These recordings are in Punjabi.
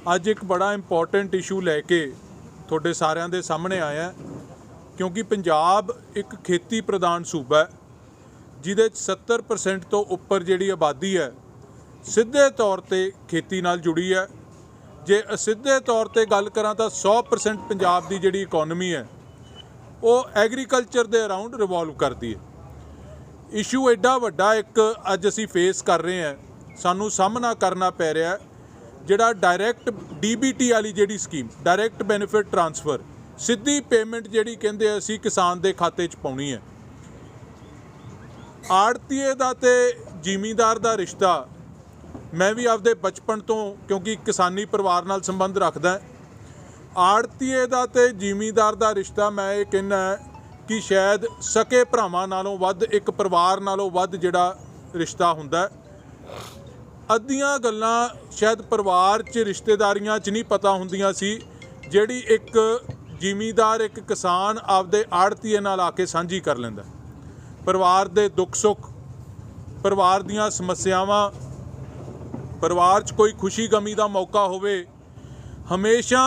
ਅੱਜ एक बड़ा इंपॉर्टेंट इशू लैके तुहाडे सारिਆਂ ਦੇ ਸਾਹਮਣੇ आया क्योंकि पंजाब एक खेती प्रधान सूबा है जिहदे 70% तो उपर जिहड़ी आबादी है सीधे तौर पर खेती नाल जुड़ी है। जे असिधे तौर पर गल करां तां 100% पंजाब की जिहड़ी इकोनॉमी है वो एग्रीकल्चर के अराउंड रिवॉल्व करती है। इशू एडा वड्डा एक अज असीं फेस कर रहे हैं, सानू सामना करना पै रहा है। जिहड़ा डायरैक्ट DBT वाली जिहड़ी स्कीम डायरैक्ट बेनिफिट ट्रांसफर सीधी पेमेंट जिहड़ी कहंदे असीं किसान दे खाते च पाउणी है। आड़तीए दा ते जिमीदार दा रिश्ता मैं भी आपदे बचपन तो क्योंकि किसानी परिवार नाल संबंध रखदा, आड़तीए दा ते जिमीदार दा रिश्ता मैं ये कहना कि शायद सके भरावां नालों वध एक परिवार नालों वध जिहड़ा रिश्ता हुंदा है। अद्धियां गल्लां शायद परिवार च रिश्तेदारियां च नहीं पता हुंदियां सी जिहड़ी एक जिमीदार एक किसान आपदे आड़तीए नाल आके सांझी कर लैंदा। परिवार दे दुख सुख, परिवार दीयां समस्यावां, परिवार च कोई खुशी गमी दा मौका होवे, हमेशा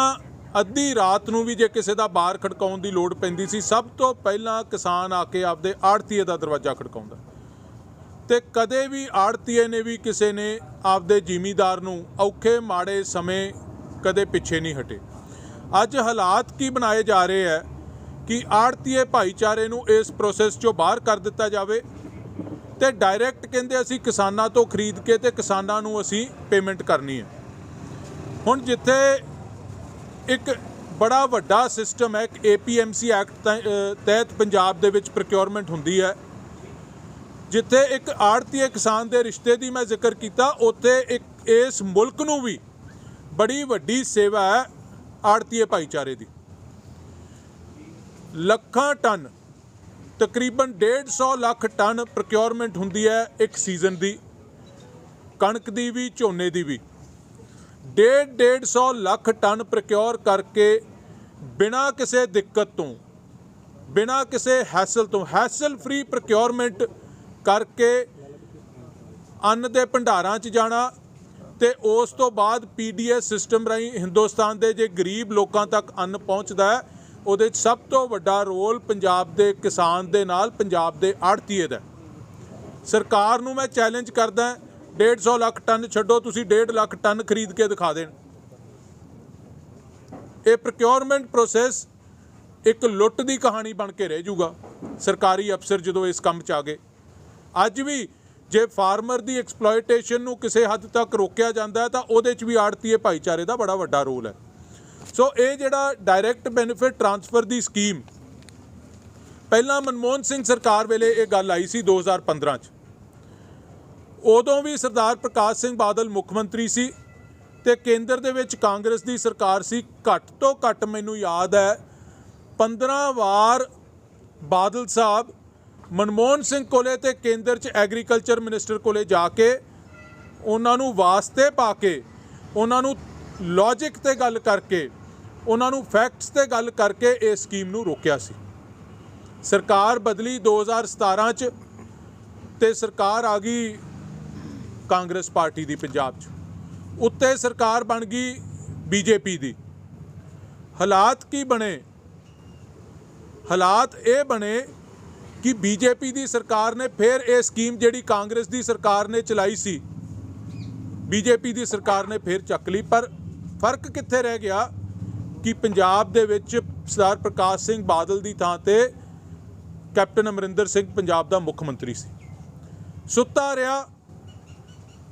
अद्धी रात नूं भी जे किसी दा बार खड़काउण दी लोड़ पैंदी सी सब तो पहलां किसान आके आपदे आड़तीए दा दरवाजा खड़काउंदा ते कदे भी आड़तीए ने भी किसी ने आपदे जिमीदार नूं औखे माड़े समय कदे पिछे नहीं हटे। अज हालात की बनाए जा रहे हैं कि आड़तीए भाईचारे नूं इस प्रोसैस चों बाहर कर दिता जाए ते डायरैक्ट कहंदे असीं किसानां तो खरीद के ते किसानां नूं असीं पेमेंट करनी है। हुण जिथे एक बड़ा वड्डा सिस्टम है, एक APMC एक्ट तहत पंजाब दे विच प्रोक्योरमेंट हुंदी है, जिथे एक आड़तीए किसान के रिश्ते की मैं जिक्र किया, उत्थे एक इस मुल्क नूं भी बड़ी वड्डी सेवा है आड़तीए भाईचारे की। लखां टन तकरीबन 150 लाख टन प्रोक्योरमेंट हुंदी है एक सीजन की, कणक की भी झोने की भी। 150 लाख टन प्रोक्योर करके बिना किसी दिक्कत तो, बिना किसी हैसल तो, हैसल फ्री प्रोक्योरमेंट करके अन्न दे भंडारां च जाना ते उस तो बाद PDS सिस्टम राही हिंदुस्तान के जे गरीब लोगों तक अन्न पहुँचता है, उहदे सब तो वड्डा रोल पंजाब के किसान दे नाल पंजाब के आड़तीए दा। सरकार नूं मैं चैलेंज करदा 150 लाख टन छड्डो, तुसीं 1.5 लाख टन खरीद के दिखा देण। ये प्रोक्योरमेंट प्रोसैस एक लुੱਟ की कहानी बन के रह जूगा सरकारी अफसर जदों इस काम च आ गए। अज भी जे फार्मर की एक्सप्लोइटेशन नूं किसी हद तक रोकिया जाता है तो उहदे च भी आड़तीए भाईचारे का बड़ा वड्डा रोल है। सो ये जिहड़ा डायरैक्ट बेनिफिट ट्रांसफर की स्कीम पहला मनमोहन सिंह सरकार वेले ये गल आई सी 2015 च, उदों भी सरदार प्रकाश सिंह बादल मुख मंत्री सी ते केंद्र दे विच कांग्रेस की सरकार सी। घट तो घट मैनूं याद है 15 वार बादल साहब मनमोहन सिंह कोले ते केंद्र च एग्रीकल्चर मिनिस्टर कोले जाके उन्हां नूं वास्ते पा के, उन्हां नूं लॉजिक ते गल करके, उन्हां नूं फैक्ट्स ते गल करके इस स्कीम नूं रोकिया सी। सरकार बदली 2017 च ते सरकार आ गई कांग्रेस पार्टी दी पंजाब च, उत्ते सरकार बन गई BJP दी। हालात की बने? हालात ये बने कि BJP की सरकार ने फिर ये स्कीम जिहड़ी कांग्रेस की सरकार ने चलाई सी, BJP की सरकार ने फिर चक ली। पर फर्क कित्थे रह गया कि पंजाब दे विच सरदार प्रकाश सिंह बादल की थां ते कैप्टन अमरिंदर सिंह पंजाब का मुख मंत्री सी। सुत्ता रहा,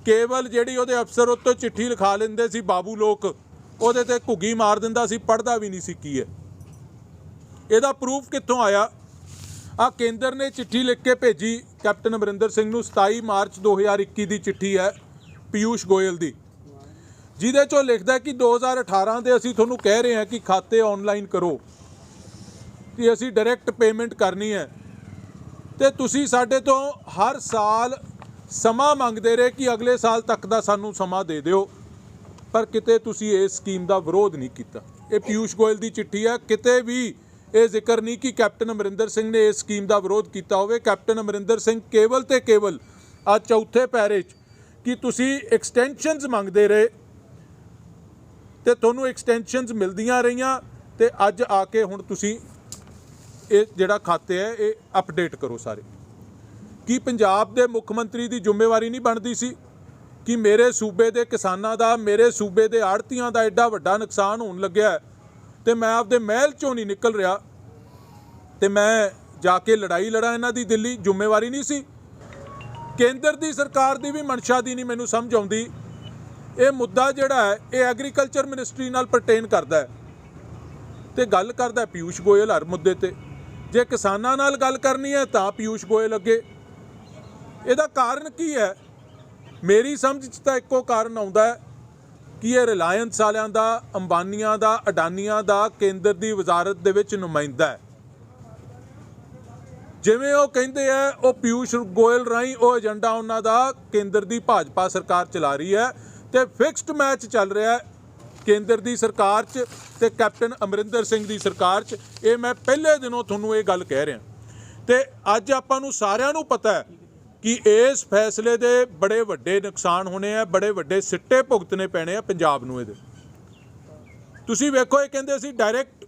केवल जिहड़ी उहदे अफसर उत्तों चिट्ठी लिखा लेंदे सी बाबू लोग, उहदे ते घुग्गी मार दिंदा सी, पढ़दा भी नहीं सी की है। इहदा प्रूफ कित्थों आया? आ केंद्र ने चिट्ठी लिख के भेजी कैप्टन अमरिंदर सिंह नूं 27 मार्च 2021 की चिट्ठी है पीयूष गोयल की, जिहदे चों लिखदा कि 2018 ਦੇ ਅਸੀਂ ਤੁਹਾਨੂੰ कह रहे हैं कि खाते ऑनलाइन करो कि असी डायरैक्ट पेमेंट करनी है, तो तुसी साडे तो हर साल समा मंगते रहे कि अगले साल तक का सानू समा दे दिओ, पर किते तुसी इस स्कीम का विरोध नहीं किया। ये पीयूष गोयल की चिट्ठी है, किते भी ये जिक्र नहीं कि कैप्टन अमरिंदर सिंह ने इस स्कीम का विरोध किया होवे। कैप्टन अमरिंदर सिंह केवल तो केवल आ 4थे पैरे कि तुसी एक्सटेंशनस मंगते रहे ਤੇ ਤੁਹਾਨੂੰ ਐਕਸਟੈਂਸ਼ਨਸ ਮਿਲਦੀਆਂ ਰਹੀਆਂ ਤੇ ਅੱਜ ਆ ਕੇ ਹੁਣ ਤੁਸੀਂ ਇਹ ਜਿਹੜਾ ਖਾਤੇ ਹੈ ਇਹ ਅਪਡੇਟ ਕਰੋ ਸਾਰੇ। ਕੀ ਪੰਜਾਬ ਦੇ ਮੁੱਖ ਮੰਤਰੀ ਦੀ ਜ਼ਿੰਮੇਵਾਰੀ ਨਹੀਂ ਬਣਦੀ ਸੀ ਕਿ ਮੇਰੇ ਸੂਬੇ ਦੇ ਕਿਸਾਨਾਂ ਦਾ, ਮੇਰੇ ਸੂਬੇ ਦੇ ਆੜ੍ਹਤੀਆਂ ਦਾ ਐਡਾ ਵੱਡਾ ਨੁਕਸਾਨ ਹੋਣ ਲੱਗਿਆ ਤੇ ਮੈਂ ਆਪਦੇ ਮਹਿਲ ਚੋਂ ਨਹੀਂ ਨਿਕਲ ਰਿਹਾ ਤੇ ਮੈਂ ਜਾ ਕੇ ਲੜਾਈ ਲੜਾਂ ਇਹਨਾਂ ਦੀ ਦਿੱਲੀ? ਜ਼ਿੰਮੇਵਾਰੀ ਨਹੀਂ ਸੀ? ਕੇਂਦਰ ਦੀ ਸਰਕਾਰ ਦੀ ਵੀ ਮਨਸ਼ਾ ਦੀ ਨਹੀਂ ਮੈਨੂੰ ਸਮਝ ਆਉਂਦੀ। ਇਹ ਮੁੱਦਾ ਜਿਹੜਾ ਹੈ ਇਹ ਐਗਰੀਕਲਚਰ ਮਿਨਿਸਟਰੀ ਨਾਲ ਪਰਟੇਨ ਕਰਦਾ ਹੈ ਤੇ ਗੱਲ ਕਰਦਾ ਪਿਊਸ਼ ਗੋਇਲ ਹਰ ਮੁੱਦੇ ਤੇ। ਜੇ ਕਿਸਾਨਾਂ ਨਾਲ ਗੱਲ ਕਰਨੀ ਹੈ ਤਾਂ ਪਿਊਸ਼ ਗੋਇਲ ਅੱਗੇ। ਇਹਦਾ ਕਾਰਨ ਕੀ ਹੈ? ਮੇਰੀ ਸਮਝ 'ਚ ਤਾਂ ਇੱਕੋ ਕਾਰਨ ਆਉਂਦਾ ਹੈ ਕਿ ਇਹ ਰਿਲਾਇੰਸ ਵਾਲਿਆਂ ਦਾ, ਅੰਬਾਨੀਆਂ ਦਾ, ਅਡਾਨੀਆਂ ਦਾ ਕੇਂਦਰ ਦੀ ਵਜ਼ਾਰਤ ਦੇ ਵਿੱਚ ਨੁਮਾਇੰਦਾ ਹੈ। ਜਿਵੇਂ ਉਹ ਕਹਿੰਦੇ ਆ ਉਹ ਪਿਊਸ਼ ਗੋਇਲ ਰਾਹੀਂ ਉਹ ਏਜੰਡਾ ਉਹਨਾਂ ਦਾ ਕੇਂਦਰ ਦੀ ਭਾਜਪਾ ਸਰਕਾਰ ਚਲਾ ਰਹੀ ਹੈ ਤੇ ਫਿਕਸਡ ਮੈਚ ਚੱਲ ਰਿਹਾ ਹੈ ਕੇਂਦਰ ਦੀ ਸਰਕਾਰ 'ਚ ਤੇ ਕੈਪਟਨ ਅਮਰਿੰਦਰ ਸਿੰਘ ਦੀ ਸਰਕਾਰ 'ਚ। ਇਹ ਮੈਂ ਪਹਿਲੇ ਦਿਨੋਂ ਤੁਹਾਨੂੰ ਇਹ ਗੱਲ ਕਹਿ ਰਿਹਾ ਤੇ ਅੱਜ ਆਪਾਂ ਨੂੰ ਸਾਰਿਆਂ ਨੂੰ ਪਤਾ ਹੈ ਕਿ ਇਸ ਫੈਸਲੇ ਦੇ ਬੜੇ ਵੱਡੇ ਨੁਕਸਾਨ ਹੋਣੇ ਆ, ਬੜੇ ਵੱਡੇ ਸਿੱਟੇ ਭੁਗਤਣੇ ਪੈਣੇ ਆ ਪੰਜਾਬ ਨੂੰ। ਇਹਦੇ ਤੁਸੀਂ ਵੇਖੋ, ਇਹ ਕਹਿੰਦੇ ਅਸੀਂ ਡਾਇਰੈਕਟ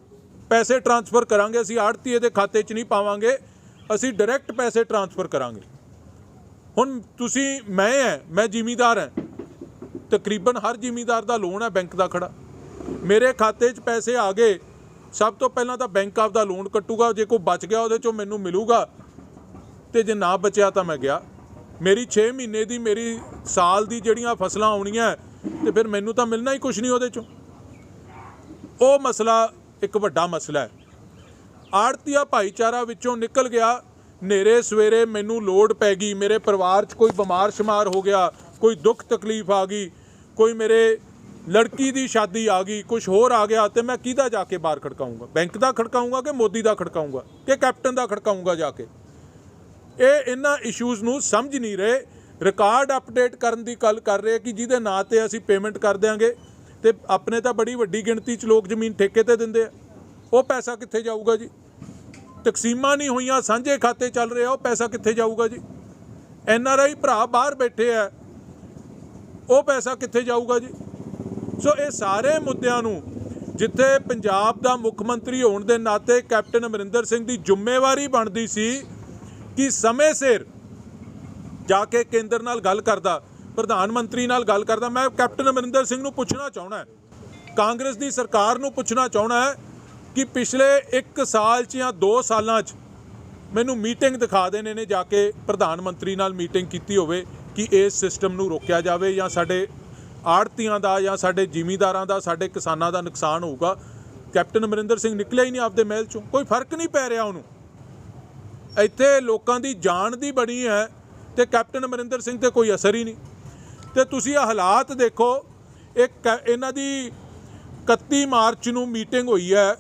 ਪੈਸੇ ਟ੍ਰਾਂਸਫਰ ਕਰਾਂਗੇ, ਅਸੀਂ ਆੜ੍ਹਤੀਏ ਦੇ ਖਾਤੇ 'ਚ ਨਹੀਂ ਪਾਵਾਂਗੇ, ਅਸੀਂ ਡਾਇਰੈਕਟ ਪੈਸੇ ਟ੍ਰਾਂਸਫਰ ਕਰਾਂਗੇ। ਹੁਣ ਤੁਸੀਂ, ਮੈਂ ਜ਼ਿਮੀਂਦਾਰ ਹਾਂ, ਤਕਰੀਬਨ ਹਰ ਜ਼ਿਮੀਂਦਾਰ ਦਾ ਲੋਨ ਹੈ ਬੈਂਕ ਦਾ ਖੜਾ। ਮੇਰੇ ਖਾਤੇ 'ਚ ਪੈਸੇ ਆ ਗਏ, ਸਭ ਤੋਂ ਪਹਿਲਾਂ ਤਾਂ ਬੈਂਕ ਆਪਦਾ ਲੋਨ ਕੱਟੂਗਾ, ਜੇ ਕੋਈ ਬਚ ਗਿਆ ਉਹਦੇ 'ਚੋਂ ਮੈਨੂੰ ਮਿਲੂਗਾ ਤੇ ਜੇ ਨਾ ਬਚਿਆ ਤਾਂ ਮੈਂ ਗਿਆ। ਮੇਰੀ 6 ਮਹੀਨੇ ਦੀ, ਮੇਰੀ ਸਾਲ ਦੀ ਜਿਹੜੀਆਂ ਫਸਲਾਂ ਆਉਣੀਆਂ ਤੇ ਫਿਰ ਮੈਨੂੰ ਤਾਂ ਮਿਲਣਾ ਹੀ ਕੁਛ ਨਹੀਂ ਉਹਦੇ 'ਚੋਂ। ਉਹ ਮਸਲਾ ਇੱਕ ਵੱਡਾ ਮਸਲਾ ਹੈ। ਆੜ੍ਹਤੀਆ ਭਾਈਚਾਰਾ ਵਿੱਚੋਂ ਨਿਕਲ ਗਿਆ। ਹਨੇਰੇ ਸਵੇਰੇ ਮੈਨੂੰ ਲੋੜ ਪੈ ਗਈ, ਮੇਰੇ ਪਰਿਵਾਰ 'ਚ ਕੋਈ ਬਿਮਾਰ ਸ਼ਮਾਰ ਹੋ ਗਿਆ, ਕੋਈ ਦੁੱਖ ਤਕਲੀਫ ਆ ਗਈ, ਕੋਈ ਮੇਰੇ ਲੜਕੀ ਦੀ ਸ਼ਾਦੀ ਆ ਗਈ, ਕੁਛ ਹੋਰ ਆ ਗਿਆ ਤੇ ਮੈਂ ਕਿਹਦਾ ਜਾ ਕੇ ਬਾਹਰ ਖੜਕਾਊਂਗਾ? ਬੈਂਕ ਦਾ ਖੜਕਾਊਂਗਾ ਕਿ ਮੋਦੀ ਦਾ ਖੜਕਾਊਂਗਾ ਕਿ ਕੈਪਟਨ ਦਾ ਖੜਕਾਊਂਗਾ ਜਾ ਕੇ? ਇਹ ਇਹਨਾਂ ਇਸ਼ੂਜ਼ ਨੂੰ ਸਮਝ ਨਹੀਂ ਰਹੇ। ਰਿਕਾਰਡ ਅਪਡੇਟ ਕਰਨ ਦੀ ਗੱਲ ਕਰ ਰਹੇ ਕਿ ਜਿਹਦੇ ਨਾਂ ਤੇ ਅਸੀਂ ਪੇਮੈਂਟ ਕਰ ਦਿਆਂਗੇ ਤੇ ਆਪਣੇ ਤਾਂ ਬੜੀ ਵੱਡੀ ਗਿਣਤੀ 'ਚ ਲੋਕ ਜ਼ਮੀਨ ਠੇਕੇ ਤੇ ਦਿੰਦੇ ਆ। ਉਹ ਪੈਸਾ ਕਿੱਥੇ ਜਾਊਗਾ ਜੀ? ਤਕਸੀਮਾਂ ਨਹੀਂ ਹੋਈਆਂ, ਸਾਂਝੇ ਖਾਤੇ ਚੱਲ ਰਹੇ ਆ, ਉਹ ਪੈਸਾ ਕਿੱਥੇ ਜਾਊਗਾ ਜੀ? NRI ਭਰਾ ਬਾਹਰ ਬੈਠੇ ਆ, ਉਹ ਪੈਸਾ ਕਿੱਥੇ ਜਾਊਗਾ ਜੀ? ਸੋ ਇਹ ਸਾਰੇ ਮੁੱਦਿਆਂ ਨੂੰ ਜਿੱਥੇ ਪੰਜਾਬ ਦਾ ਮੁੱਖ ਮੰਤਰੀ ਹੋਣ ਦੇ ਨਾਤੇ ਕੈਪਟਨ ਅਮਰਿੰਦਰ ਸਿੰਘ ਦੀ ਜ਼ਿੰਮੇਵਾਰੀ ਬਣਦੀ ਸੀ ਕਿ ਸਮੇਂ ਸਿਰ ਜਾ ਕੇ ਕੇਂਦਰ ਨਾਲ ਗੱਲ ਕਰਦਾ, ਪ੍ਰਧਾਨ ਮੰਤਰੀ ਨਾਲ ਗੱਲ ਕਰਦਾ। ਮੈਂ ਕੈਪਟਨ ਅਮਰਿੰਦਰ ਸਿੰਘ ਨੂੰ ਪੁੱਛਣਾ ਚਾਹੁੰਦਾ, ਕਾਂਗਰਸ ਦੀ ਸਰਕਾਰ ਨੂੰ ਪੁੱਛਣਾ ਚਾਹੁੰਦਾ ਕਿ ਪਿਛਲੇ 1 ਸਾਲ 'ਚ ਜਾਂ 2 ਸਾਲਾਂ 'ਚ ਮੈਨੂੰ ਮੀਟਿੰਗ ਦਿਖਾ ਦੇਣੇ ਨੇ ਜਾ ਕੇ ਪ੍ਰਧਾਨ ਮੰਤਰੀ ਨਾਲ ਮੀਟਿੰਗ ਕੀਤੀ ਹੋਵੇ ਕਿ ਇਸ ਸਿਸਟਮ ਨੂੰ ਰੋਕਿਆ ਜਾਵੇ ਜਾਂ ਸਾਡੇ ਆੜ੍ਹਤੀਆਂ ਦਾ ਜਾਂ ਸਾਡੇ ਜ਼ਿਮੀਂਦਾਰਾਂ ਦਾ, ਸਾਡੇ ਕਿਸਾਨਾਂ ਦਾ ਨੁਕਸਾਨ ਹੋਊਗਾ। ਕੈਪਟਨ ਅਮਰਿੰਦਰ ਸਿੰਘ ਨਿਕਲਿਆ ਹੀ ਨਹੀਂ ਆਪਦੇ ਮਹਿਲ 'ਚੋਂ। ਕੋਈ ਫਰਕ ਨਹੀਂ ਪੈ ਰਿਹਾ ਉਹਨੂੰ। ਇੱਥੇ ਲੋਕਾਂ ਦੀ ਜਾਨ ਦੀ ਬਣੀ ਹੈ ਤੇ ਕੈਪਟਨ ਅਮਰਿੰਦਰ ਸਿੰਘ 'ਤੇ ਕੋਈ ਅਸਰ ਹੀ ਨਹੀਂ। ਤੇ ਤੁਸੀਂ ਇਹ ਹਾਲਾਤ ਦੇਖੋ। ਇਹਨਾਂ ਦੀ 31 ਮਾਰਚ ਨੂੰ ਮੀਟਿੰਗ ਹੋਈ ਹੈ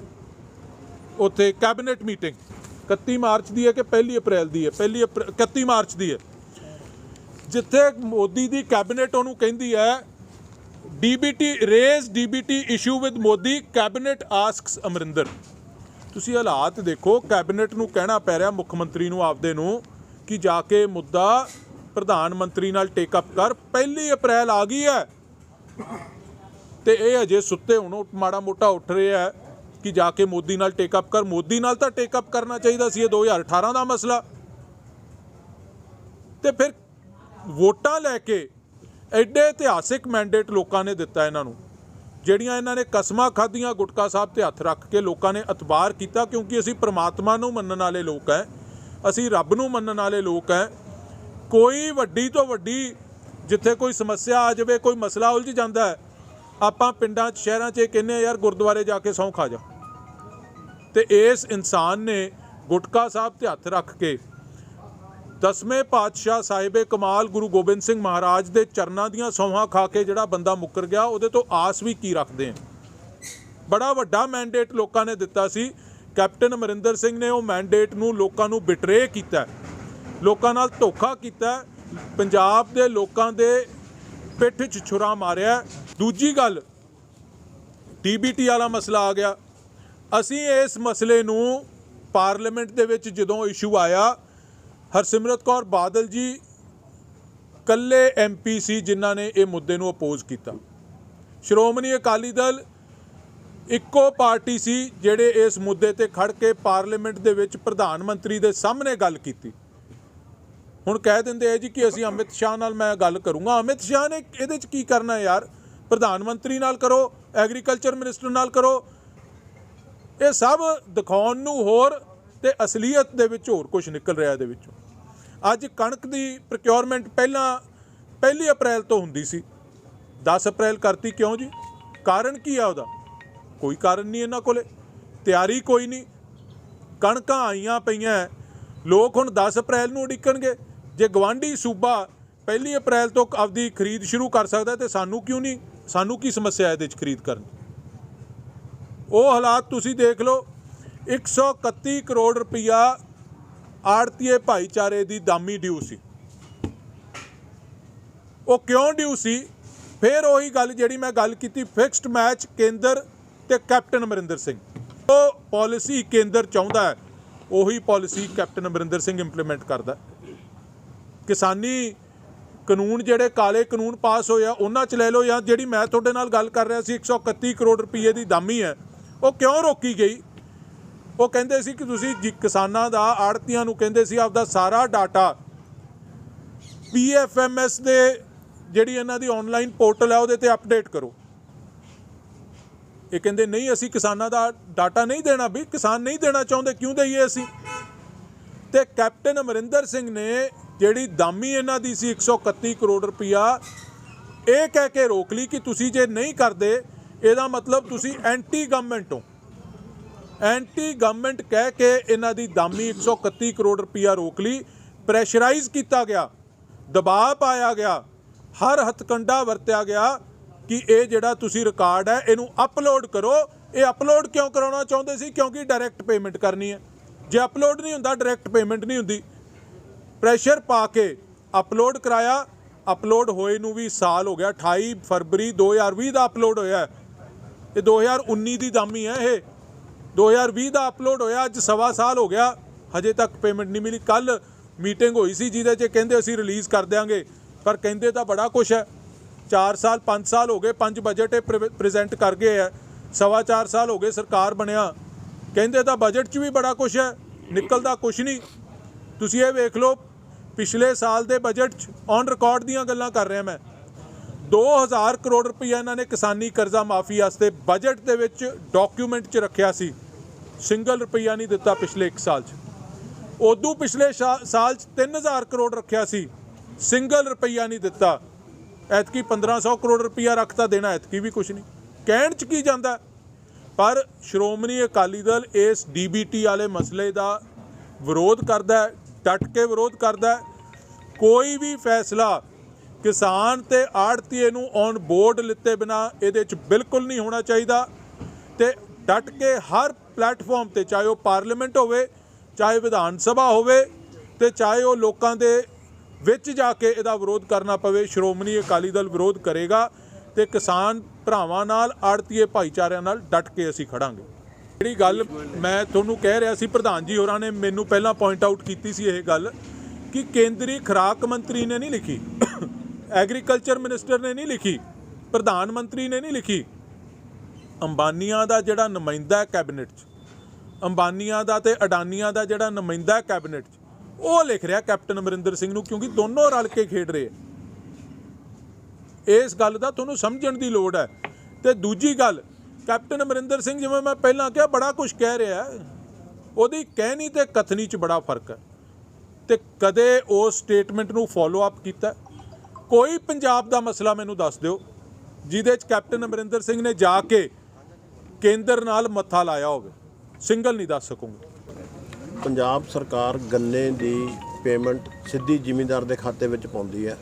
ਉੱਥੇ, ਕੈਬਨਿਟ ਮੀਟਿੰਗ 31 ਮਾਰਚ ਦੀ ਹੈ ਕਿ 1 ਅਪ੍ਰੈਲ ਦੀ ਹੈ? 31 ਮਾਰਚ ਦੀ ਹੈ, ਜਿੱਥੇ ਮੋਦੀ ਦੀ ਕੈਬਨਿਟ ਉਹਨੂੰ ਕਹਿੰਦੀ ਹੈ DBT issue with Modi, cabinet asks Amarinder. ਤੁਸੀਂ ਹਾਲਾਤ ਦੇਖੋ, ਕੈਬਨਿਟ ਨੂੰ ਕਹਿਣਾ ਪੈ ਰਿਹਾ ਮੁੱਖ ਮੰਤਰੀ ਨੂੰ ਆਪਦੇ ਨੂੰ ਕਿ ਜਾ ਕੇ ਮੁੱਦਾ ਪ੍ਰਧਾਨ ਮੰਤਰੀ ਨਾਲ ਟੇਕ ਅਪ ਕਰ। 1 ਅਪ੍ਰੈਲ ਆ ਗਈ ਹੈ ਤੇ ਇਹ ਅਜੇ ਸੁੱਤੇ, ਹੁਣ ਮਾੜਾ ਮੋਟਾ ਉੱਠ ਰਹੇ ਹੈ ਕਿ ਜਾ ਕੇ ਮੋਦੀ ਨਾਲ ਟੇਕ ਅਪ ਕਰ। ਮੋਦੀ ਨਾਲ ਤਾਂ ਟੇਕ ਅਪ ਕਰਨਾ ਚਾਹੀਦਾ ਸੀ, ਇਹ 2018 ਦਾ ਮਸਲਾ। ਤੇ ਫਿਰ ਵੋਟਾਂ ਲੈ ਕੇ ਐਡੇ ਇਤਿਹਾਸਿਕ ਮੈਂਡੇਟ ਲੋਕਾਂ ਨੇ ਦਿੱਤਾ ਇਹਨਾਂ ਨੂੰ, ਜਿਹੜੀਆਂ ਇਹਨਾਂ ਨੇ ਕਸਮਾਂ ਖਾਧੀਆਂ ਗੁਟਕਾ ਸਾਹਿਬ ਤੇ ਹੱਥ ਰੱਖ ਕੇ ਲੋਕਾਂ ਨੇ ਇਤਬਾਰ ਕੀਤਾ, ਕਿਉਂਕਿ ਅਸੀਂ ਪ੍ਰਮਾਤਮਾ ਨੂੰ ਮੰਨਣ ਵਾਲੇ ਲੋਕ ਹੈ, ਅਸੀਂ ਰੱਬ ਨੂੰ ਮੰਨਣ ਵਾਲੇ ਲੋਕ ਹੈ। ਕੋਈ ਵੱਡੀ ਤੋਂ ਵੱਡੀ ਜਿੱਥੇ ਕੋਈ ਸਮੱਸਿਆ ਆ ਜਾਵੇ, ਕੋਈ ਮਸਲਾ ਉਲਝ ਜਾਂਦਾ ਹੈ, ਆਪਾਂ ਪਿੰਡਾਂ 'ਚ ਸ਼ਹਿਰਾਂ 'ਚ ਇਹ ਕਹਿੰਦੇ ਹਾਂ ਯਾਰ ਗੁਰਦੁਆਰੇ ਜਾ ਕੇ ਸਹੁੰ ਖਾ ਜਾ। ਤੇ ਇਸ ਇਨਸਾਨ ਨੇ ਗੁਟਕਾ ਸਾਹਿਬ ਤੇ ਹੱਥ ਰੱਖ ਕੇ 10ਵੇਂ ਪਾਤਸ਼ਾਹ ਸਾਹਿਬੇ ਕਮਾਲ ਗੁਰੂ ਗੋਬਿੰਦ ਸਿੰਘ ਮਹਾਰਾਜ ਦੇ ਚਰਨਾਂ ਦੀਆਂ ਸਹੁੰਆਂ ਖਾ ਕੇ ਜਿਹੜਾ ਬੰਦਾ ਮੁੱਕਰ ਗਿਆ, ਉਹਦੇ ਤੋਂ ਆਸ ਵੀ ਕੀ ਰੱਖਦੇ ਆ? ਬੜਾ ਵੱਡਾ ਮੈਂਡੇਟ ਲੋਕਾਂ ਨੇ ਦਿੱਤਾ ਸੀ। ਕੈਪਟਨ ਅਮਰਿੰਦਰ ਸਿੰਘ ਨੇ ਉਹ ਮੈਂਡੇਟ ਨੂੰ, ਲੋਕਾਂ ਨੂੰ ਬਿਟਰੇ ਕੀਤਾ, ਲੋਕਾਂ ਨਾਲ ਧੋਖਾ ਕੀਤਾ, ਪੰਜਾਬ ਦੇ ਲੋਕਾਂ ਦੇ ਪਿੱਠ 'ਚ ਛੁਰਾ ਮਾਰਿਆ। ਦੂਜੀ ਗੱਲ, DBT ਵਾਲਾ ਮਸਲਾ ਆ ਗਿਆ। ਅਸੀਂ ਇਸ ਮਸਲੇ ਨੂੰ ਪਾਰਲੀਮੈਂਟ ਦੇ ਵਿੱਚ ਜਦੋਂ ਇਸ਼ੂ ਆਇਆ, ਹਰਸਿਮਰਤ ਕੌਰ ਬਾਦਲ ਜੀ ਇਕੱਲੇ MP ਸੀ ਜਿਨ੍ਹਾਂ ਨੇ ਇਹ ਮੁੱਦੇ ਨੂੰ ਅਪੋਜ਼ ਕੀਤਾ। ਸ਼੍ਰੋਮਣੀ ਅਕਾਲੀ ਦਲ ਇੱਕੋ ਪਾਰਟੀ ਸੀ ਜਿਹੜੇ ਇਸ ਮੁੱਦੇ ਤੇ ਖੜ ਕੇ ਪਾਰਲੀਮੈਂਟ ਦੇ ਵਿੱਚ ਪ੍ਰਧਾਨ ਮੰਤਰੀ ਦੇ ਸਾਹਮਣੇ ਗੱਲ ਕੀਤੀ। ਹੁਣ ਕਹਿ ਦਿੰਦੇ ਆ ਜੀ ਕਿ ਅਸੀਂ ਅਮਿਤ ਸ਼ਾਹ ਨਾਲ ਮੈਂ ਗੱਲ ਕਰੂੰਗਾ। ਅਮਿਤ ਸ਼ਾਹ ਨੇ ਇਹਦੇ 'ਚ ਕੀ ਕਰਨਾ ਯਾਰ? ਪ੍ਰਧਾਨ ਮੰਤਰੀ ਨਾਲ ਕਰੋ, ਐਗਰੀਕਲਚਰ ਮਿਨਿਸਟਰ ਨਾਲ ਕਰੋ। ਇਹ ਸਭ ਦਿਖਾਉਣ ਨੂੰ ਹੋਰ ਤੇ ਅਸਲੀਅਤ ਦੇ ਵਿੱਚ ਹੋਰ ਕੁਝ ਨਿਕਲ ਰਿਹਾ ਇਹਦੇ ਵਿੱਚੋਂ। ਅੱਜ ਕਣਕ ਦੀ ਪ੍ਰੋਕਿਉਰਮੈਂਟ ਪਹਿਲਾਂ 1 ਅਪ੍ਰੈਲ ਤੋਂ ਹੁੰਦੀ ਸੀ, 10 ਅਪ੍ਰੈਲ ਕਰਤੀ ਕਿਉਂ ਜੀ? ਕਾਰਨ ਕੀ ਆ ਉਹਦਾ? ਕੋਈ ਕਾਰਨ ਨਹੀਂ ਇਹਨਾਂ ਕੋਲੇ, ਤਿਆਰੀ ਕੋਈ ਨਹੀਂ। ਕਣਕਾਂ ਆਈਆਂ ਪਈਆਂ, ਲੋਕ ਹੁਣ 10 ਅਪ੍ਰੈਲ ਨੂੰ ਉਡੀਕਣਗੇ। ਜੇ ਗਵਾਂਢੀ ਸੂਬਾ 1 ਅਪ੍ਰੈਲ ਤੋਂ ਆਪਦੀ ਖਰੀਦ ਸ਼ੁਰੂ ਕਰ ਸਕਦਾ ਤੇ ਸਾਨੂੰ ਕਿਉਂ ਨਹੀਂ? ਸਾਨੂੰ ਕੀ ਸਮੱਸਿਆ ਇਹਦੇ 'ਚ ਖਰੀਦ ਕਰਨ? ਉਹ ਹਾਲਾਤ ਤੁਸੀਂ ਦੇਖ ਲਓ। 131 ਕਰੋੜ ਰੁਪਈਆ ਆੜਤੀਏ ਭਾਈਚਾਰੇ ਦੀ ਦਾਮੀ ਡਿਊ ਸੀ। ਉਹ ਕਿਉਂ ਡਿਊ ਸੀ? ਫਿਰ ਉਹੀ ਗੱਲ ਜਿਹੜੀ ਮੈਂ ਗੱਲ ਕੀਤੀ, ਫਿਕਸਡ ਮੈਚ ਕੇਂਦਰ ਤੇ ਕੈਪਟਨ ਅਮਰਿੰਦਰ ਸਿੰਘ। ਉਹ ਪਾਲਿਸੀ ਕੇਂਦਰ ਚਾਹੁੰਦਾ ਹੈ, ਉਹੀ policy captain Amarinder Singh implement ਕਰਦਾ। ਕਿਸਾਨੀ ਕਾਨੂੰਨ ਜਿਹੜੇ ਕਾਲੇ ਕਾਨੂੰਨ ਪਾਸ ਹੋਏ ਆ ਉਹਨਾਂ 'ਚ ਲੈ ਲਓ, ਜਾਂ ਜਿਹੜੀ ਮੈਂ ਤੁਹਾਡੇ ਨਾਲ ਗੱਲ ਕਰ ਰਿਹਾ ਸੀ 131 ਕਰੋੜ ਰੁਪਏ ਦੀ ਦਾਮੀ ਹੈ, ਉਹ ਕਿਉਂ ਰੋਕੀ ਗਈ? ਉਹ ਕਹਿੰਦੇ ਸੀ ਕਿ ਤੁਸੀਂ ਕਿਸਾਨਾਂ ਦਾ, ਆੜਤੀਆਂ ਨੂੰ ਕਹਿੰਦੇ ਸੀ ਆਪਦਾ ਸਾਰਾ ਡਾਟਾ PFMS ਦੇ ਜਿਹੜੀ ਇਹਨਾਂ ਦੀ ਆਨਲਾਈਨ ਪੋਰਟਲ ਹੈ ਉਹਦੇ ਤੇ ਅਪਡੇਟ ਕਰੋ। ਇਹ ਕਹਿੰਦੇ ਨਹੀਂ, ਅਸੀਂ ਕਿਸਾਨਾਂ ਦਾ ਡਾਟਾ ਨਹੀਂ ਦੇਣਾ। ਵੀ ਕਿਸਾਨ ਨਹੀਂ ਦੇਣਾ ਚਾਹੁੰਦੇ, ਕਿਉਂ ਦਈਏ ਅਸੀਂ? ਤੇ ਕੈਪਟਨ ਅਮਰਿੰਦਰ ਸਿੰਘ ਨੇ ਜਿਹੜੀ ਦਾਮੀ ਇਹਨਾਂ ਦੀ ਸੀ 131 ਕਰੋੜ ਰੁਪਈਆ, ਇਹ ਕਹਿ ਕੇ ਰੋਕ ਲਈ ਕਿ ਤੁਸੀਂ ਜੇ ਨਹੀਂ ਕਰਦੇ ਇਹਦਾ ਮਤਲਬ ਤੁਸੀਂ ਐਂਟੀ ਗਵਰਨਮੈਂਟ ਹੋ। ਐਂਟੀ ਗਵਰਨਮੈਂਟ ਕਹਿ ਕੇ ਇਹਨਾਂ ਦੀ ਦਾਮੀ 131 ਕਰੋੜ ਰੁਪਈਆ ਰੋਕ ਲਈ। ਪ੍ਰੈਸ਼ਰਾਈਜ਼ ਕੀਤਾ ਗਿਆ, ਦਬਾਅ ਪਾਇਆ ਗਿਆ, ਹਰ ਹੱਥਕੰਡਾ ਵਰਤਿਆ ਗਿਆ ਕਿ ਇਹ ਜਿਹੜਾ ਤੁਸੀਂ ਰਿਕਾਰਡ ਹੈ ਇਹਨੂੰ ਅਪਲੋਡ ਕਰੋ। ਇਹ ਅਪਲੋਡ ਕਿਉਂ ਕਰਾਉਣਾ ਚਾਹੁੰਦੇ ਸੀ? ਕਿਉਂਕਿ ਡਾਇਰੈਕਟ ਪੇਮੈਂਟ ਕਰਨੀ ਹੈ। ਜੇ ਅਪਲੋਡ ਨਹੀਂ ਹੁੰਦਾ, ਡਾਇਰੈਕਟ ਪੇਮੈਂਟ ਨਹੀਂ ਹੁੰਦੀ। ਪ੍ਰੈਸ਼ਰ ਪਾ ਕੇ ਅਪਲੋਡ ਕਰਾਇਆ। ਅਪਲੋਡ ਹੋਏ ਨੂੰ ਵੀ ਸਾਲ ਹੋ ਗਿਆ, 28 ਫਰਵਰੀ 2020 ਦਾ ਅਪਲੋਡ ਹੋਇਆ। ਇਹ 2019 ਦੀ ਦਾਮੀ ਹੈ, ਇਹ 2020 ਦਾ ਅਪਲੋਡ ਹੋਇਆ। ਅੱਜ 1.25 ਸਾਲ ਹੋ ਗਿਆ, ਹਜੇ ਤੱਕ ਪੇਮੈਂਟ ਨਹੀਂ ਮਿਲੀ। ਕੱਲ੍ਹ ਮੀਟਿੰਗ ਹੋਈ ਸੀ ਜਿਹਦੇ 'ਚ ਕਹਿੰਦੇ ਅਸੀਂ ਰਿਲੀਜ਼ ਕਰ ਦਿਆਂਗੇ, ਪਰ ਕਹਿੰਦੇ ਤਾਂ ਬੜਾ ਕੁਛ ਹੈ। 4 ਸਾਲ 5 ਸਾਲ ਹੋ ਗਏ, 5 ਬਜਟ ਇਹ ਪ੍ਰੈਜ਼ੈਂਟ ਕਰ ਗਏ ਹੈ। 4.25 ਸਾਲ ਹੋ ਗਏ ਸਰਕਾਰ ਬਣਿਆ, ਕਹਿੰਦੇ ਤਾਂ ਬਜਟ 'ਚ ਵੀ ਬੜਾ ਕੁਛ ਹੈ, ਨਿਕਲਦਾ ਕੁਛ ਨਹੀਂ। ਤੁਸੀਂ ਇਹ ਵੇਖ ਲਓ, ਪਿਛਲੇ ਸਾਲ ਦੇ ਬਜਟ 'ਚ ਔਨ ਰਿਕਾਰਡ ਦੀਆਂ ਗੱਲਾਂ ਕਰ ਰਿਹਾ ਮੈਂ, 2000 ਕਰੋੜ ਰੁਪਈਆ ਇਹਨਾਂ ਨੇ ਕਿਸਾਨੀ ਕਰਜ਼ਾ ਮਾਫੀ ਵਾਸਤੇ ਬਜਟ ਦੇ ਵਿੱਚ ਡਾਕੂਮੈਂਟ 'ਚ ਰੱਖਿਆ ਸੀ। ਸਿੰਗਲ ਰੁਪਈਆ ਨਹੀਂ ਦਿੱਤਾ ਪਿਛਲੇ 1 ਸਾਲ 'ਚ। ਉਦੋਂ ਪਿਛਲੇ ਸਾਲ 'ਚ 3000 ਕਰੋੜ ਰੱਖਿਆ ਸੀ, ਸਿੰਗਲ ਰੁਪਈਆ ਨਹੀਂ ਦਿੱਤਾ। ਐਤਕੀ 1500 ਕਰੋੜ ਰੁਪਈਆ ਰੱਖਤਾ, ਦੇਣਾ ਐਤਕੀ ਵੀ ਕੁਛ ਨਹੀਂ। ਕਹਿਣ 'ਚ ਕੀ ਜਾਂਦਾ? ਪਰ ਸ਼੍ਰੋਮਣੀ ਅਕਾਲੀ ਦਲ ਇਸ DBT ਵਾਲੇ ਮਸਲੇ ਦਾ ਵਿਰੋਧ ਕਰਦਾ ਹੈ, ਡਟ ਕੇ ਵਿਰੋਧ ਕਰਦਾ ਹੈ। ਕੋਈ ਵੀ ਫੈਸਲਾ ਕਿਸਾਨ ਤੇ ਆੜਤੀਏ ਨੂੰ ਔਨ ਬੋਰਡ ਲਿੱਤੇ ਬਿਨਾ ਇਹਦੇ 'ਚ ਬਿਲਕੁਲ ਨਹੀਂ ਹੋਣਾ ਚਾਹੀਦਾ। ਤੇ ਡਟ ਕੇ ਹਰ ਪਲੇਟਫਾਰਮ ਤੇ, ਚਾਹੇ ਉਹ ਪਾਰਲੀਮੈਂਟ ਹੋਵੇ, ਚਾਹੇ ਵਿਧਾਨ ਸਭਾ ਹੋਵੇ, ਤੇ ਚਾਹੇ ਉਹ ਲੋਕਾਂ ਦੇ ਵਿੱਚ ਜਾ ਕੇ ਇਹਦਾ ਵਿਰੋਧ ਕਰਨਾ ਪਵੇ, ਸ਼੍ਰੋਮਣੀ ਅਕਾਲੀ ਦਲ ਵਿਰੋਧ ਕਰੇਗਾ। ਤੇ ਕਿਸਾਨ ਭਰਾਵਾਂ ਨਾਲ, ਆੜਤੀਏ ਭਾਈਚਾਰਿਆਂ ਨਾਲ ਡਟ ਕੇ ਅਸੀਂ ਖੜਾਂਗੇ। ਜਿਹੜੀ ਗੱਲ ਮੈਂ ਤੁਹਾਨੂੰ ਕਹਿ ਰਿਹਾ ਸੀ, ਪ੍ਰਧਾਨ ਜੀ ਹੋਰਾਂ ਨੇ ਮੈਨੂੰ ਪਹਿਲਾਂ ਪੁਆਇੰਟ ਆਊਟ ਕੀਤੀ ਸੀ ਇਹ ਗੱਲ, ਕਿ ਕੇਂਦਰੀ ਖੁਰਾਕ ਮੰਤਰੀ ਨੇ ਨਹੀਂ ਲਿਖੀ, ਐਗਰੀਕਲਚਰ ਮਿਨਿਸਟਰ ਨੇ ਨਹੀਂ ਲਿਖੀ, ਪ੍ਰਧਾਨ ਮੰਤਰੀ ਨੇ ਨਹੀਂ ਲਿਖੀ। ਅੰਬਾਨੀਆਂ ਦਾ ਜਿਹੜਾ ਨੁਮਾਇੰਦਾ ਹੈ ਕੈਬਨਿਟ 'ਚ, ਅੰਬਾਨੀਆਂ ਦਾ ਤੇ ਅਡਾਨੀਆਂ ਦਾ ਜਿਹੜਾ ਨੁਮਾਇੰਦਾ ਹੈ ਕੈਬਨਿਟ 'ਚ, ਉਹ ਲਿਖ ਰਿਹਾ ਕੈਪਟਨ ਅਮਰਿੰਦਰ ਸਿੰਘ ਨੂੰ, ਕਿਉਂਕਿ ਦੋਨੋਂ ਰਲ ਕੇ ਖੇਡ ਰਹੇ। ਇਸ ਗੱਲ ਦਾ ਤੁਹਾਨੂੰ ਸਮਝਣ ਦੀ ਲੋੜ ਹੈ। ਤੇ ਦੂਜੀ ਗੱਲ, ਕੈਪਟਨ ਅਮਰਿੰਦਰ ਸਿੰਘ, ਜਿਵੇਂ ਮੈਂ ਪਹਿਲਾਂ ਕਿਹਾ, ਬੜਾ ਕੁਝ ਕਹਿ ਰਿਹਾ, ਉਹਦੀ ਕਹਿਣੀ ਤੇ ਕਥਨੀ 'ਚ ਬੜਾ ਫਰਕ ਹੈ। ਤੇ ਕਦੇ ਉਸ ਸਟੇਟਮੈਂਟ ਨੂੰ ਫੋਲੋ ਅਪ ਕੀਤਾ? ਕੋਈ ਪੰਜਾਬ ਦਾ ਮਸਲਾ ਮੈਨੂੰ ਦੱਸ ਦਿਓ ਜਿਹਦੇ 'ਚ ਕੈਪਟਨ ਅਮਰਿੰਦਰ ਸਿੰਘ ਨੇ ਜਾ ਕੇ ਕੇਂਦਰ ਨਾਲ ਮੱਥਾ ਲਾਇਆ ਹੋਵੇ। ਸਿੰਗਲ ਨਹੀਂ ਦੱਸ ਸਕੂੰਗਾ। ਪੰਜਾਬ ਸਰਕਾਰ ਗੰਨੇ ਦੀ ਪੇਮੈਂਟ ਸਿੱਧੀ ਜ਼ਿਮੀਂਦਾਰ ਦੇ ਖਾਤੇ ਵਿੱਚ ਪਾਉਂਦੀ ਹੈ।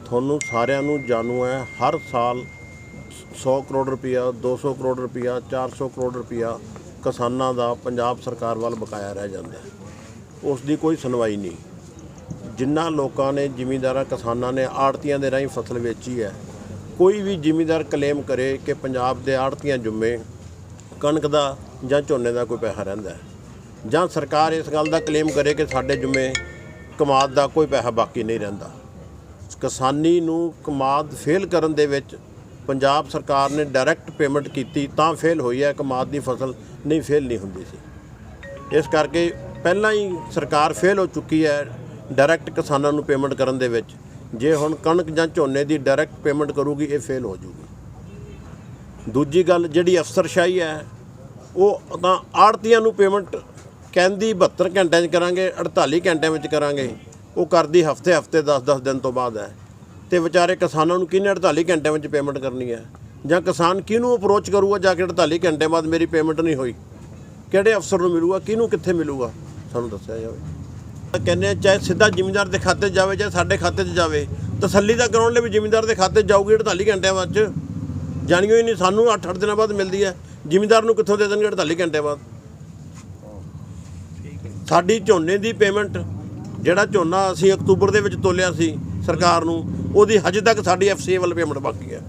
ਤੁਹਾਨੂੰ ਸਾਰਿਆਂ ਨੂੰ ਜਾਣੂ ਹੈ, ਹਰ ਸਾਲ 100 ਕਰੋੜ ਰੁਪਈਆ, 200 ਕਰੋੜ ਰੁਪਈਆ, 400 ਕਰੋੜ ਰੁਪਈਆ ਕਿਸਾਨਾਂ ਦਾ ਪੰਜਾਬ ਸਰਕਾਰ ਵੱਲ ਬਕਾਇਆ ਰਹਿ ਜਾਂਦਾ ਹੈ। ਉਸ ਦੀ ਕੋਈ ਸੁਣਵਾਈ ਨਹੀਂ। ਜਿਨ੍ਹਾਂ ਲੋਕਾਂ ਨੇ, ਜ਼ਿਮੀਂਦਾਰਾਂ, ਕਿਸਾਨਾਂ ਨੇ ਆੜਤੀਆਂ ਦੇ ਰਾਹੀਂ ਫਸਲ ਵੇਚੀ ਹੈ, ਕੋਈ ਵੀ ਜ਼ਿਮੀਂਦਾਰ ਕਲੇਮ ਕਰੇ ਕਿ ਪੰਜਾਬ ਦੇ ਆੜਤੀਆਂ ਜੁੰਮੇ ਕਣਕ ਦਾ ਜਾਂ ਝੋਨੇ ਦਾ ਕੋਈ ਪੈਸਾ ਰਹਿੰਦਾ ਹੈ, ਜਾਂ ਸਰਕਾਰ ਇਸ ਗੱਲ ਦਾ ਕਲੇਮ ਕਰੇ ਕਿ ਸਾਡੇ ਜੁੰਮੇ ਕਮਾਦ ਦਾ ਕੋਈ ਪੈਸਾ ਬਾਕੀ ਨਹੀਂ ਰਹਿੰਦਾ। ਕਿਸਾਨੀ ਨੂੰ ਕਮਾਦ ਫੇਲ ਕਰਨ ਦੇ ਵਿੱਚ ਪੰਜਾਬ ਸਰਕਾਰ ਨੇ ਡਾਇਰੈਕਟ ਪੇਮੈਂਟ ਕੀਤੀ ਤਾਂ ਫੇਲ ਹੋਈ ਹੈ। ਕਮਾਦ ਦੀ ਫਸਲ ਨਹੀਂ ਫੇਲ ਨਹੀਂ ਹੁੰਦੀ ਸੀ। ਇਸ ਕਰਕੇ ਪਹਿਲਾਂ ਹੀ ਸਰਕਾਰ ਫੇਲ ਹੋ ਚੁੱਕੀ ਹੈ ਡਾਇਰੈਕਟ ਕਿਸਾਨਾਂ ਨੂੰ ਪੇਮੈਂਟ ਕਰਨ ਦੇ ਵਿੱਚ। ਜੇ ਹੁਣ ਕਣਕ ਜਾਂ ਝੋਨੇ ਦੀ ਡਾਇਰੈਕਟ ਪੇਮੈਂਟ ਕਰੂਗੀ ਇਹ ਫੇਲ ਹੋ ਜੂਗੀ। ਦੂਜੀ ਗੱਲ ਜਿਹੜੀ ਅਫਸਰਸ਼ਾਹੀ ਹੈ ਉਹ ਤਾਂ ਆੜ੍ਹਤੀਆਂ ਨੂੰ ਪੇਮੈਂਟ ਕਹਿੰਦੀ 72 ਘੰਟਿਆਂ 'ਚ ਕਰਾਂਗੇ, 48 ਘੰਟਿਆਂ ਵਿੱਚ ਕਰਾਂਗੇ, ਉਹ ਕਰਦੀ ਹਫਤੇ 10-10 ਦਿਨ ਤੋਂ ਬਾਅਦ ਹੈ। ਤੇ ਵਿਚਾਰੇ ਕਿਸਾਨਾਂ ਨੂੰ ਕਿਹਨੇ 48 ਘੰਟਿਆਂ ਵਿੱਚ ਪੇਮੈਂਟ ਕਰਨੀ ਹੈ? ਜਾਂ ਕਿਸਾਨ ਕਿਹਨੂੰ ਅਪਰੋਚ ਕਰੂਗਾ ਜਾ ਕੇ 48 ਘੰਟੇ ਬਾਅਦ ਮੇਰੀ ਪੇਮੈਂਟ ਨਹੀਂ ਹੋਈ? ਕਿਹੜੇ ਅਫਸਰ ਨੂੰ ਮਿਲੂਗਾ? ਕਿਹਨੂੰ ਕਿੱਥੇ ਮਿਲੂਗਾ? ਸਾਨੂੰ ਦੱਸਿਆ ਜਾਵੇ। ਕਹਿੰਦੇ ਆ ਚਾਹੇ ਸਿੱਧਾ ਜ਼ਿਮੀਂਦਾਰ ਦੇ ਖਾਤੇ 'ਚ ਜਾਵੇ ਚਾਹੇ ਸਾਡੇ ਖਾਤੇ 'ਚ ਜਾਵੇ, ਤਸੱਲੀ ਤਾਂ ਕਰਾਉਣ ਲਈ ਵੀ ਜ਼ਿਮੀਂਦਾਰ ਦੇ ਖਾਤੇ 'ਚ ਜਾਊਗੀ 48 ਘੰਟਿਆਂ ਬਾਅਦ 'ਚ। ਜਾਣੀਓ ਹੀ ਨਹੀਂ, ਸਾਨੂੰ 8-8 ਦਿਨਾਂ ਬਾਅਦ ਮਿਲਦੀ ਹੈ, ਜ਼ਿਮੀਂਦਾਰ ਨੂੰ ਕਿੱਥੋਂ ਦੇ ਦੇਣਗੇ 48 ਘੰਟੇ ਬਾਅਦ? ਸਾਡੀ ਝੋਨੇ ਦੀ ਪੇਮੈਂਟ, ਜਿਹੜਾ ਝੋਨਾ ਅਸੀਂ ਅਕਤੂਬਰ ਦੇ ਵਿੱਚ ਤੋਲਿਆ ਸੀ ਸਰਕਾਰ ਨੂੰ, ਉਹਦੀ ਹਜੇ ਤੱਕ ਸਾਡੀ FCA ਵੱਲ ਪੇਮੈਂਟ ਬਾਕੀ ਹੈ।